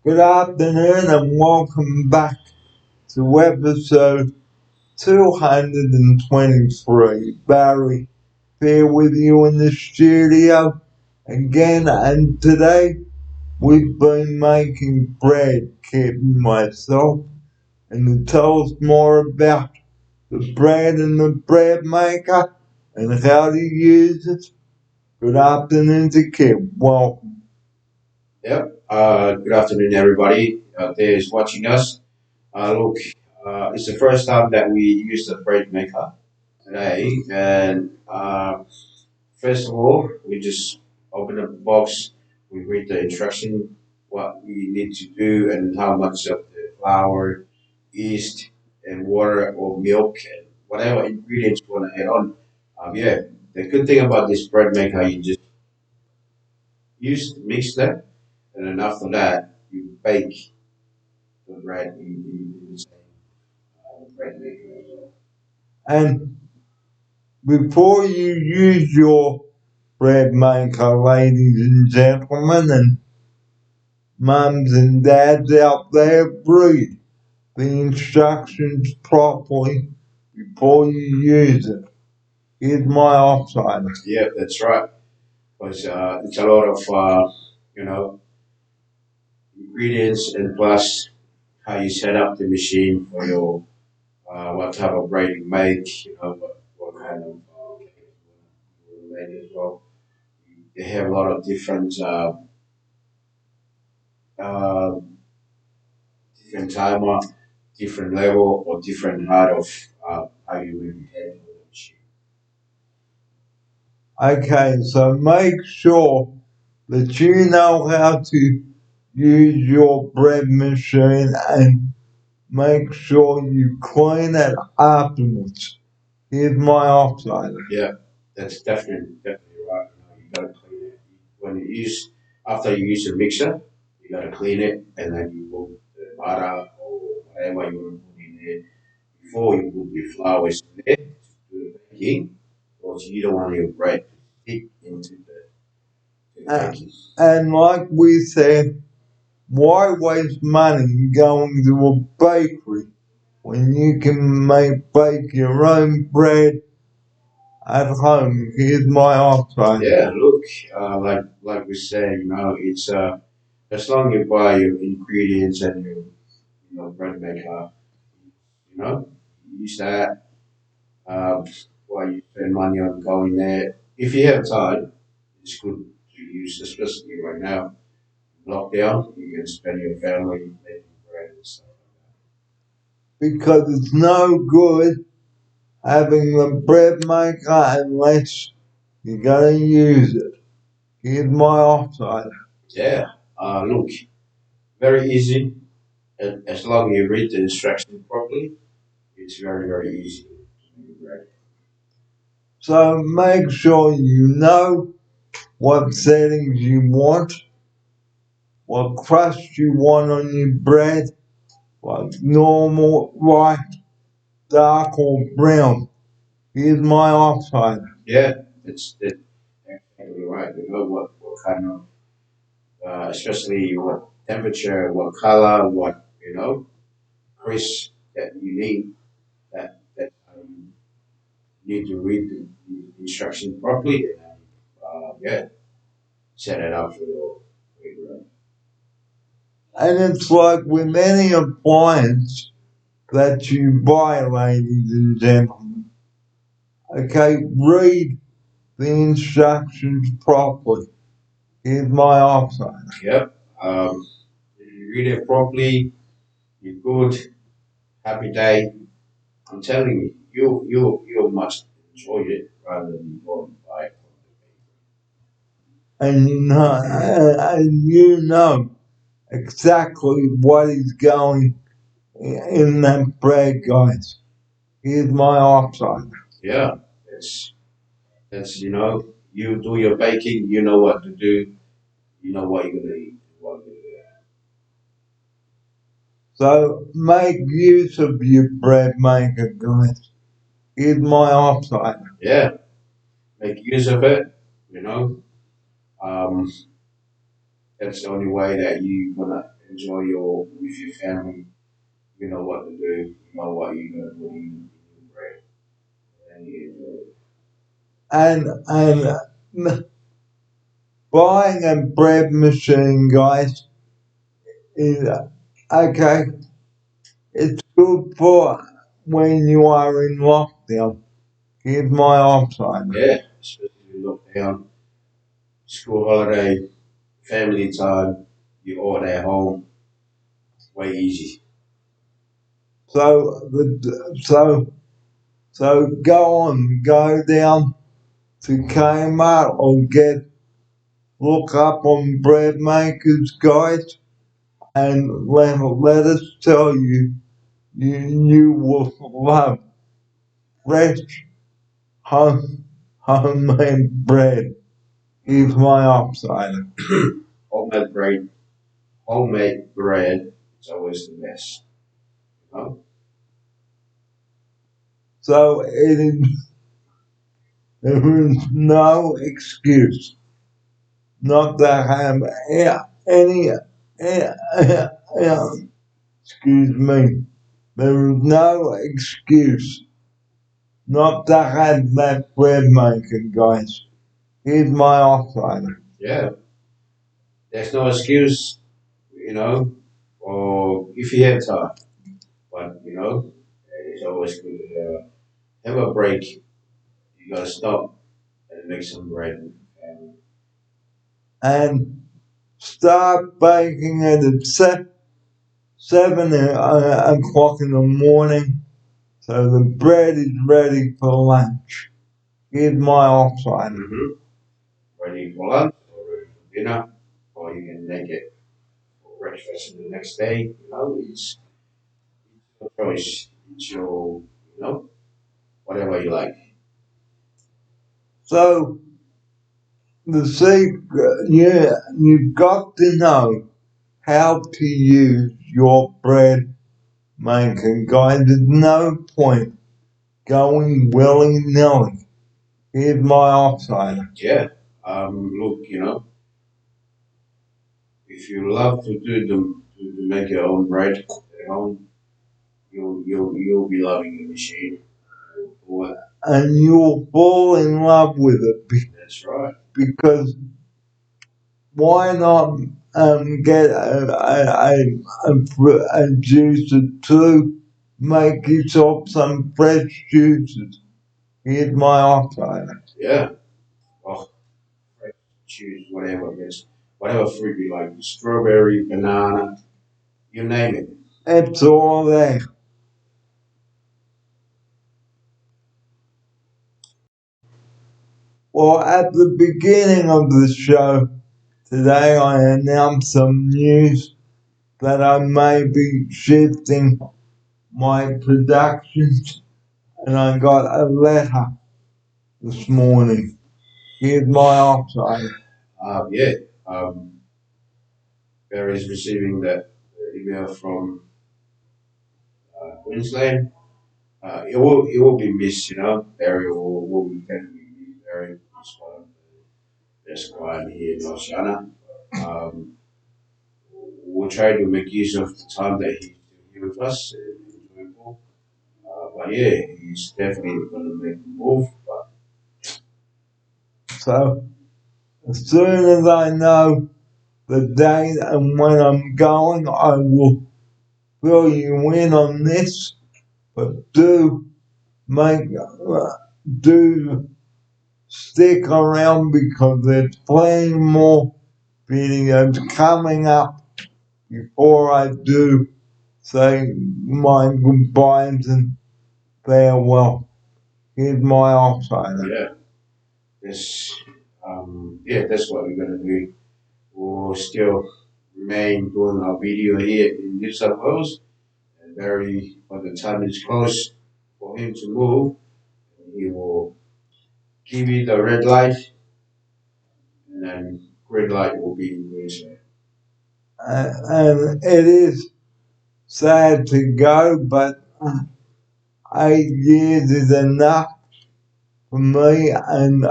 Good afternoon and welcome back to episode 223. Barry here with you in the studio again, and today we've been making bread, Kit and myself, and to tell us more about the bread and the bread maker and how to use it. Good afternoon to Kit. Welcome. Yep. Good afternoon, everybody out there is watching us. Look, it's the first time that we use the bread maker today, and first of all, we just open up the box. We read the instruction, what we need to do, and how much of the flour, yeast, and water or milk, and whatever ingredients you want to add on. Yeah, the good thing about this bread maker, you just mix that, and then after that, you bake the bread in the same bread maker as well. And before you use your bread maker, ladies and gentlemen, and mums and dads out there, read the instructions properly before you use it. Here's my offside. Yeah, that's right. Because it's a lot of you know ingredients and plus how you set up the machine for your what type of bread you make. What kind of cake you make as well. They have a lot of uh, different timer, different level, or different height of how you will be handling the machine. Okay, so make sure that you know how to use your bread machine and make sure you clean it afterwards. Here's my offside. Yeah, that's definitely right. You gotta clean it. When you use after you use the mixer, you gotta clean it and then you put the butter or whatever you want to put in there before you put the flowers in there to do the baking, because you don't want your bread to stick into the Uh, baking. and like we said, why waste money going to a bakery when you can bake your own bread at home? Here's my offside. Yeah, look, like we say, it's as long as you buy your ingredients and your bread maker, use that. Uh, while you spend money on going there. If you have time, it's good to use, especially right now, lockdown. You can spend your family making bread and stuff Because it's no good having the bread maker unless you're gonna use it. Here's my offside. like that. Yeah, look, very easy. As long as you read the instructions properly, it's very easy to make bread. So make sure you know what settings you want, what crust you want on your bread, like normal, white, dark, or brown. Here's my offside. Yeah, that's exactly right. You know what kind of, especially what temperature, what color, what crisp that you need. That you need to read the instruction properly and yeah, set it up for your And it's like with any appliance that you buy, ladies and gentlemen. Okay, read the instructions properly. Here's my offside. Yep. If you read it properly, you're good, happy day. I'm telling you, you must enjoy it rather than go and buy it from And you know exactly what is going in that bread, guys. Here's my offside. the bakery. Yeah, that's you do your baking, you know what to do, you know what you're gonna eat, what you're gonna So make use of your bread maker, guys. Here's my offside. yeah, make use of it. You know, um, That's the only way that you gonna enjoy your with your family. You know what to do. You know what you're gonna put in your bread, and you enjoy it. And buying a bread machine, guys, is okay. It's good for when you are in lockdown. Here's my upside. Yeah, especially lockdown, school holiday, family time. You order at home, way easy. So so go down to Kmart or look up on bread makers, guys, and let us tell you, you will love fresh homemade bread. Is my upside. Homemade bread, homemade bread is always the best. You know? So there is no excuse not to have any, excuse me, there is no excuse not to have that bread making, guys. Here's my offside. Yeah, there's no excuse, you know, or if you have time. But you know, it's always good to have a break. You gotta stop and make some bread. And And start baking it at 7 o'clock in the morning so the bread is ready for lunch. Here's my offside. ready for lunch or ready for dinner, or you can make it for breakfast the next day. You know, it's your choice. It's your, you know, whatever you like. So the secret, you've got to know how to use your bread making, guys. There's no point going willy nilly. Here's my offside. Yeah. Look, you know, if you love to do to make your own bread at home, you'll be loving the machine. What? And you'll fall in love with it That's right. because why not get a juicer to make yourself some fresh juices? Here's my offside. Yeah. Oh, choose whatever it is, whatever fruit you like, strawberry, banana, you name it. It's all there. Well, at the beginning of the show today, I announced some news that I may be shifting my productions, and I got a letter this morning. Here's my offside. Yeah. Um, Barry's receiving that email from Queensland. It will be missed, you know. Barry will be definitely missed. Barry is one of the best guys here in Oceania. Um, we'll try to make use of the time that he's here with us. Enjoyable. But yeah, he's definitely going to make the move. But So, as soon as I know the date and when I'm going, I will fill you in on this. But make, do stick around because there's plenty more videos coming up before I do say my goodbyes and farewell. Here's my offside. yeah, this, yeah, that's what we're going to do. We'll still remain doing our video here in New South Wales. And Barry, when the time is close for him to move, he will give you the red light, and then green light will be in Queensland. And it is sad to go, but 8 years is enough for me, and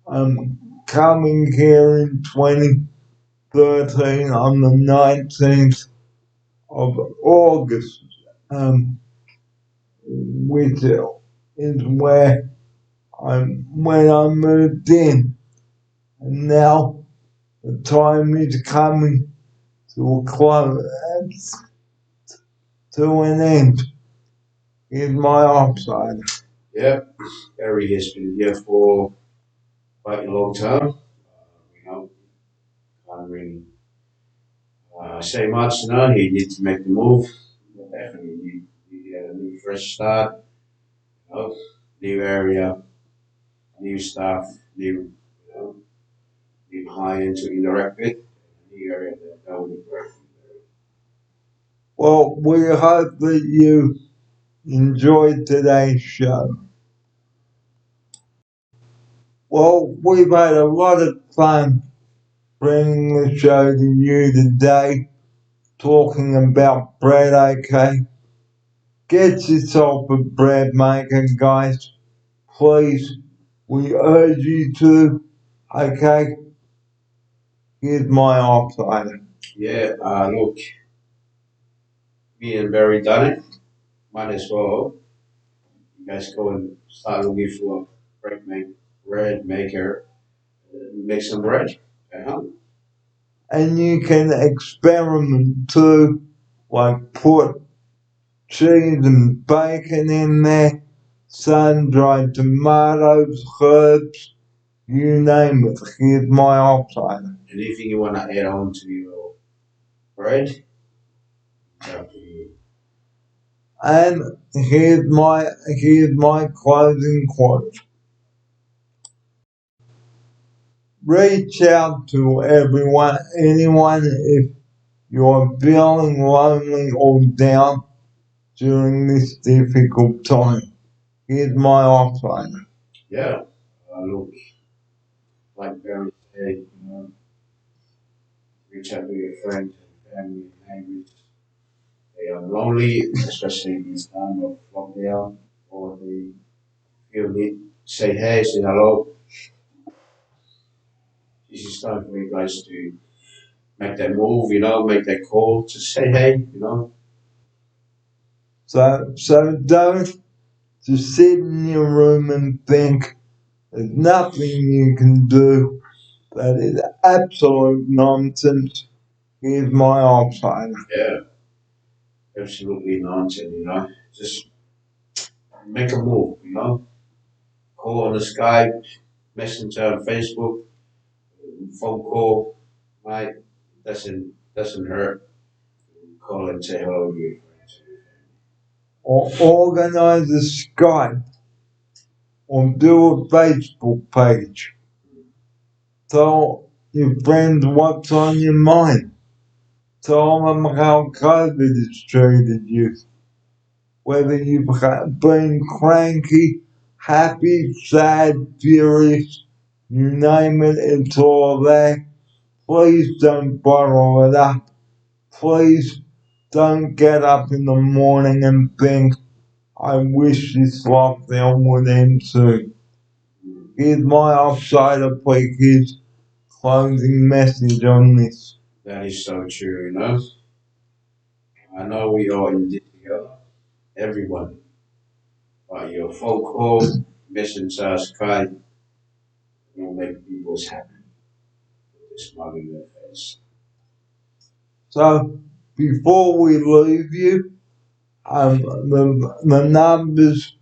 I'm coming here in 2026. 13 on the 19th of August, which is when I moved in. And now the time is coming to a close, to an end. Here's my offside. Yep, Gary has been here for quite a long time. You know, can't really say much now. He needs to make the move. Definitely need a new fresh start. You know, new area, new staff, you know, new client to interact with. New area that will be great. Well, we hope that you enjoyed today's show. Well, we've had a lot of fun bringing the show to you today, talking about bread, okay? Get yourself a bread maker, guys. Please, we urge you to, okay? Here's my offside. Yeah, look, me and Barry done it. Might as well. You guys go and start looking for a bread maker, make some bread at home. And you can experiment too, like put cheese and bacon in there, sun-dried tomatoes, herbs, you name it. Here's my offside. Anything you want to add on to your bread, it's up to you. And here's my closing quote. Reach out to anyone if you're feeling lonely or down during this difficult time. Here's my offside. Yeah, look, like Barry said, reach out to your friends and family and neighbors. They are lonely, especially in this time of lockdown, or they feel need say hey, say hello. This is time for you guys to make that move, make that call, just say hey. So don't just sit in your room and think there's nothing you can do. That is absolute nonsense. Here's my offside. Yeah, absolutely nonsense. Just make a move. Call on the Skype, Messenger on Facebook, phone call, right? Doesn't hurt. Call and say hello to your friends. Or organize a Skype or do a Facebook page. Tell your friends what's on your mind. Tell them how COVID has treated you. Whether you've been cranky, happy, sad, furious, you name it, it's all there. Please don't bottle it up. Please don't get up in the morning and think, I wish this lockdown would end soon. Here's my offside of his closing message on this. That is so true. I know we all in this together, everyone. But your phone call, Messenger, Skype will make people happy with a smile on their face. So before we leave you, the numbers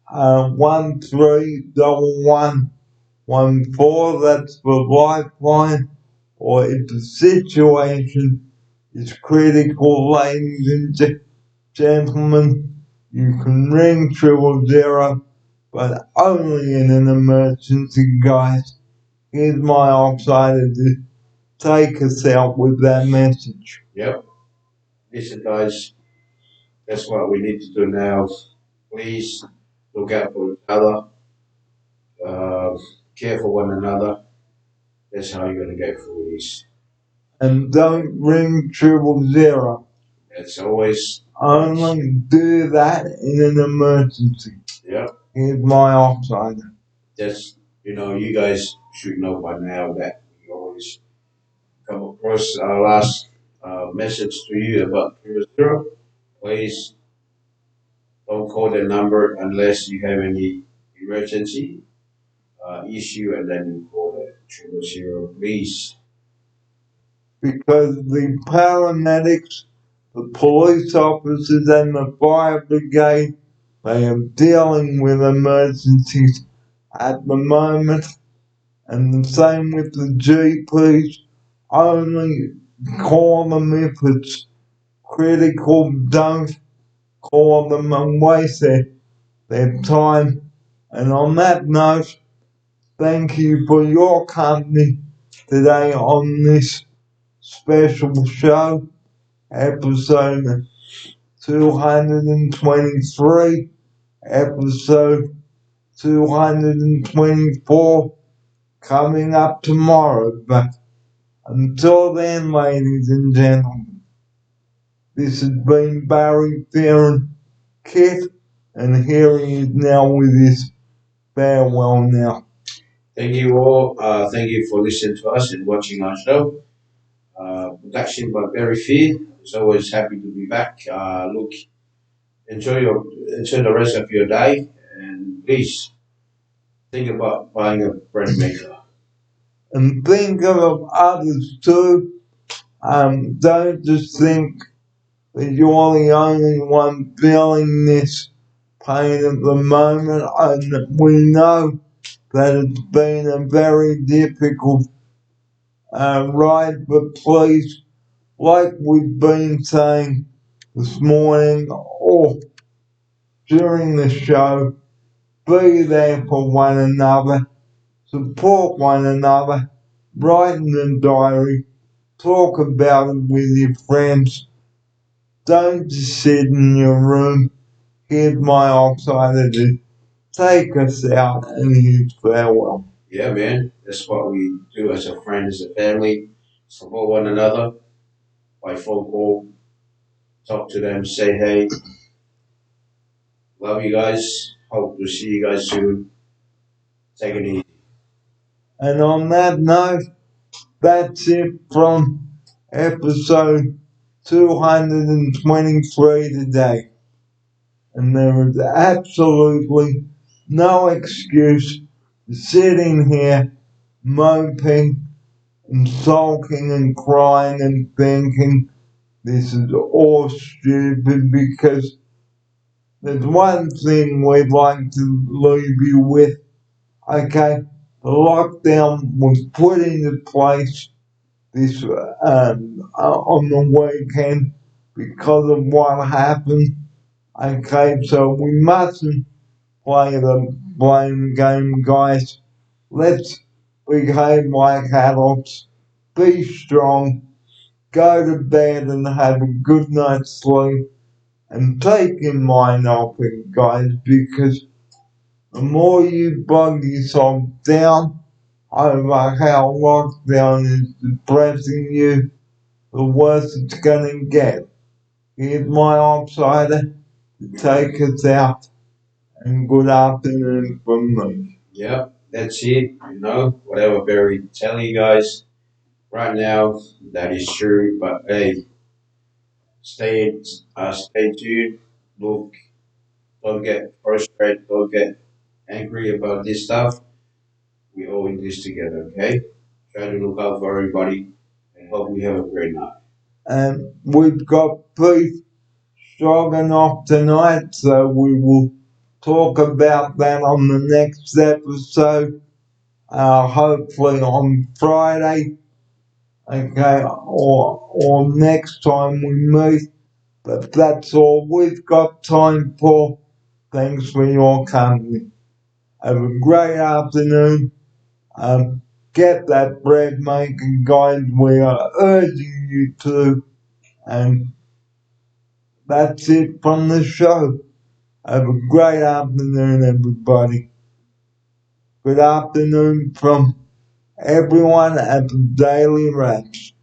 are 131114. That's the lifeline. Or if the situation is critical, ladies and gentlemen, you can ring 000, but only in an emergency, guys. Here's my offside to take us out with that message. Yep. Listen, guys, that's what we need to do now. Please look out for each other, uh, care for one another. That's how you're going to get through this. And don't ring 000. It's always. Only do that in an emergency. Yep. Here's my offside. That's, you guys should know by now that we always come across our last message to you about 00, please don't call the number unless you have any emergency issue, and then you call the 00, please. because the paramedics, the police officers, and the fire brigade, they are dealing with emergencies at the moment, and the same with the GPs. Only call them if it's critical. Don't call them and waste their time. And on that note, thank you for your company today on this special show, episode 223, episode 224 coming up tomorrow. But until then, ladies and gentlemen, this has been Barry Theron Kit, and here he is now with his farewell now. Thank you all. Thank you for listening to us and watching our show. Production by Barry Fear. It's always happy to be back. Look, enjoy the rest of your day, and please think about buying a bread maker. And think of others too. Don't just think that you're the only one feeling this pain at the moment. And we know that it's been a very difficult ride, but please, like we've been saying this morning or during the show, be there for one another, support one another, write in the diary, talk about it with your friends. Don't just sit in your room. Here's my outsider to take us out, and here's farewell. Yeah, man, that's what we do as a friend, as a family. Support one another by phone call, talk to them, say hey, love you guys. Hope to see you guys soon. Take it easy. And on that note, that's it from episode 223 today. And there is absolutely no excuse for sitting here moping and sulking and crying and thinking this is all stupid, because there's one thing we'd like to leave you with. Okay, the lockdown was put into place this on the weekend because of what happened. Okay, so we mustn't play the blame game, guys. Let's behave like adults. Be strong. Go to bed and have a good night's sleep. And take your mind off it, guys, because the more you bog yourself down over how lockdown is depressing you, the worse it's gonna get. Here's my outsider to take us out, and good afternoon from me. Yep, that's it. You know, whatever Barry telling you guys right now, that is true. But hey, stay tuned. Look, don't get frustrated. Don't get angry about this stuff. We all in this together, okay? Try to look out for everybody, and hope we have a great night. And we've got Pete Stroganoff tonight, so we will talk about that on the next episode, hopefully on Friday, okay, or next time we meet. But that's all we've got time for. Thanks for your company. Have a great afternoon. Get that bread making, guys. We are urging you to. And that's it from the show. Have a great afternoon, everybody. Good afternoon from everyone at the Daily Raps.